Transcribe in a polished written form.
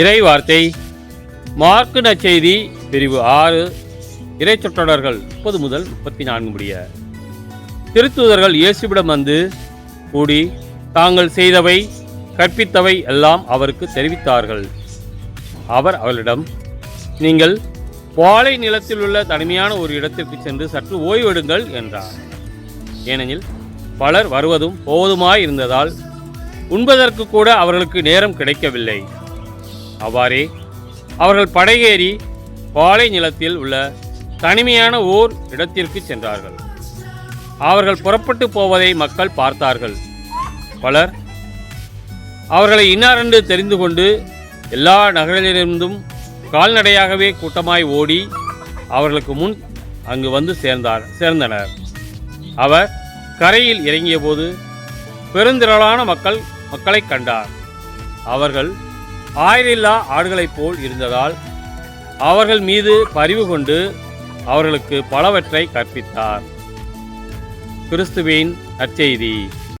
இறை வார்த்தை மார்க்கு நற்செய்தி பிரிவு 6 இறை சொற்றொடர்கள் 30 முதல் 34 முடிய. திருத்தூதர்கள் இயேசுவிடம் வந்து கூடி தாங்கள் செய்தவை கற்பித்தவை எல்லாம் அவருக்கு தெரிவித்தார்கள். அவர் அவர்களிடம், நீங்கள் பாலை நிலத்தில் உள்ள தனிமையான ஒரு இடத்திற்கு சென்று சற்று ஓய்வெடுங்கள் என்றார். ஏனெனில் பலர் வருவதும் போவதுமாய் இருந்ததால் உண்பதற்கு கூட அவர்களுக்கு நேரம் கிடைக்கவில்லை. அவ்வாறே அவர்கள் படகேறி பாலை நிலத்தில் உள்ள தனிமையான ஓர் இடத்திற்கு சென்றார்கள். அவர்கள் புறப்பட்டு போவதை மக்கள் பார்த்தார்கள். பலர் அவர்களை இன்னாரென்று தெரிந்து கொண்டு எல்லா நகரிலிருந்தும் கால்நடையாகவே கூட்டமாய் ஓடி அவர்களுக்கு முன் அங்கு வந்து சேர்ந்தனர். அவர் கரையில் இறங்கிய போது பெருந்திரளான மக்களை கண்டார். அவர்கள் ஆயிரில்லா ஆடுகளைப் போல் இருந்ததால் அவர்கள் மீது பரிவு கொண்டு அவர்களுக்கு பலவற்றை கற்பித்தார். கிறிஸ்துவின் நற்செய்தி.